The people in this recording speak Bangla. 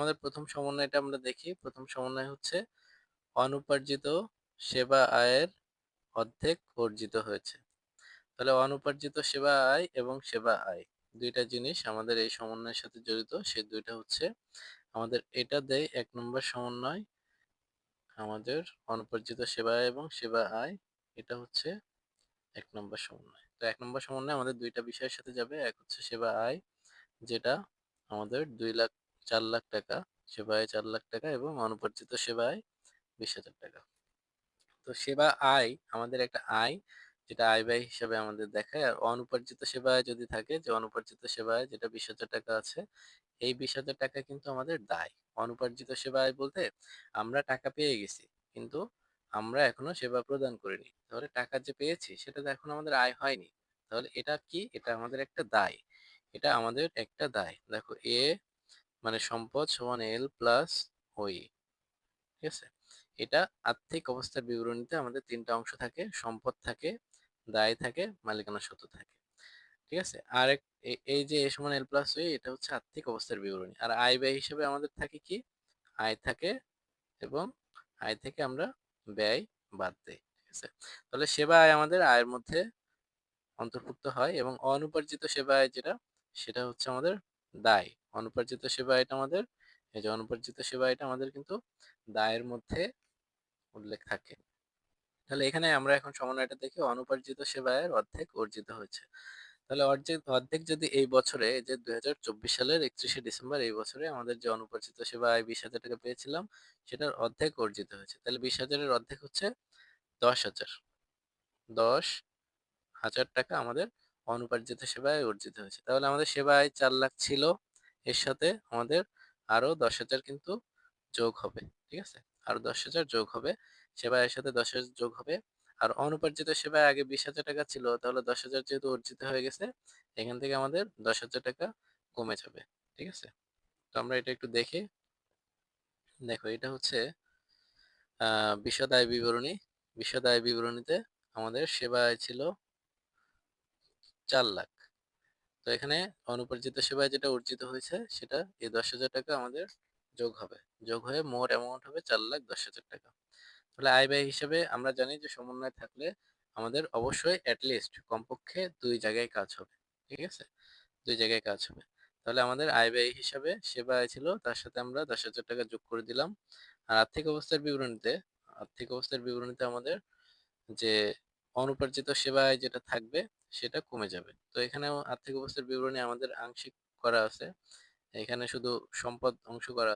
আমাদের প্রথম সমন্বয়টা আমরা দেখি। প্রথম সমন্বয় হচ্ছে অনুপার্জিত সেবা আয়ের অর্ধেক অর্জিত হয়েছে। তাহলে অনুপার্জিত সেবা আয় এবং সেবা আয় ২ টা জিনিস আমাদের এই সমন্বয়ের সাথে জড়িত। সেই ২ টা হচ্ছে আমাদের এটা দেয় ১ নম্বর সমন্বয়। আমাদের অনুপার্জিত সেবা আয় এবং সেবা আয় এটা হচ্ছে ১ নম্বর সমন্বয়। তো ১ নম্বর সমন্বয় আমাদের ২ টা বিষয়ের সাথে যাবে। এক হচ্ছে সেবা আয়, যেটা আমাদের ২,০০,০০০ ৪,০০,০০০ টাকা, সেবা আয় ৪,০০,০০০ টাকা এবং অনুপার্জিত সেবা আয় ২০,০০০ টাকা। তো সেবা আয় আমাদের একটা আয়, যেটা আয় ব্যয় হিসাবে আমাদের দেখায়। আর অনুপার্জিত সেবা আয় যদি থাকে, যে অনুপার্জিত সেবা আয় যেটা ২০,০০০ টাকা আছে, এই ২০,০০০ টাকা কিন্তু আমাদের দায়। অনুপার্জিত সেবা আয় বলতে আমরা টাকা পেয়ে গেছি, কিন্তু আমরা এখনো সেবা প্রদান করিনি। তাহলে টাকা যে পেয়েছি সেটা তো এখন আমাদের আয় হয়নি। তাহলে এটা কি? এটা আমাদের একটা দায়। এটা আমাদের একটা দায়। দেখো, এ মানে সম্পদ সমান এল প্লাস ওই। ঠিক আছে? এটা আর্থিক অবস্থার বিবরণীতে আমাদের ৩ টা অংশ থাকে। সম্পদ থাকে, দায় থাকে, মালিকানা সত্ত্ব থাকে। ঠিক আছে? আর এই যে এ সমান এল প্লাস ওই, এটা হচ্ছে আর্থিক অবস্থার বিবরণী। আর আয় ব্যয় হিসেবে আমাদের থাকে কি? আয় থাকে, এবং আয় থেকে আমরা ব্যয় বাদ দেই। ঠিক আছে? তাহলে সেবা আয় আমাদের আয়ের মধ্যে অন্তর্ভুক্ত হয়, এবং অনুপার্জিত সেবা আয় যেটা, সেটা হচ্ছে আমাদের দায়। অনুপার্জিত সেবা আয়টা আমাদের, এই যে অনুপার্জিত সেবা আয়টা আমাদের কিন্তু দায়ের মধ্যে উল্লেখ থাকে। তাহলে এখানে আমরা এখন সমন্বয়টা দেখি, অনুপার্জিত সেবা আয়ের অর্ধেক অর্জিত হয়েছে। তাহলে অর্ধেক অর্ধেক যদি এই বছরে, যে ২০২৪ সালের ৩১শে ডিসেম্বর, এই বছরে আমাদের যে অনুপার্জিত সেবা আয় ২০,০০০ টাকা পেয়েছিলাম, সেটার অর্ধেক অর্জিত হয়েছে। তাহলে ২০,০০০-এর অর্ধেক হচ্ছে ১০,০০০। ১০,০০০ টাকা আমাদের অনুপার্জিত সেবায় অর্জিত হয়েছে। তাহলে আমাদের সেবা আয় ৪,০০,০০০ ছিল। এর সাথে আমাদের আরো ১০,০০০ কিন্তু যোগ হবে। ঠিক আছে? আরো ১০,০০০ যোগ হবে। সেবা আয়ের সাথে ১০,০০০ যোগ হবে। আর অনুপার্জিত সেবায় আগে ২০,০০০ টাকা ছিল। তাহলে ১০,০০০ যেহেতু অর্জিত হয়ে গেছে, এখান থেকে আমাদের ১০,০০০ টাকা কমে যাবে। ঠিক আছে? তো আমরা এটা একটু দেখি। দেখো, এটা হচ্ছে বিশদ আয় বিবরণী। বিশদ আয় বিবরণীতে আমাদের সেবা আয় ছিল ৪,০০,০০০। তো এখানে অনুপার্জিত সেবায় যেটা অর্জিত হয়েছে, সেটা এই ১০,০০০ টাকা আমাদের যোগ হবে। যোগ হয়ে মোট অ্যামাউন্ট হবে ৪,১০,০০০ টাকা। তাহলে আয় ব্যয় হিসেবে আমরা জানি যে সমন্বয় থাকলে আমাদের অবশ্যই অ্যাটলিস্ট কমপক্ষে ২ জায়গায় কাজ হবে। ঠিক আছে? ২ জায়গায় কাজ হবে। তাহলে আমাদের আয় ব্যয় হিসাবে সেবা আয় ছিল, তার সাথে আমরা ১০,০০০ টাকা যোগ করে দিলাম। আর আর্থিক অবস্থার বিবরণীতে আমাদের যে অনুপার্জিত সেবায় যেটা থাকবে, সেটা কমে যাবে। তো এখানেও আর্থিক অবস্থার বিবরণী আমাদের আংশিক করা আছে। এখানে শুধু সম্পদ অংশ করা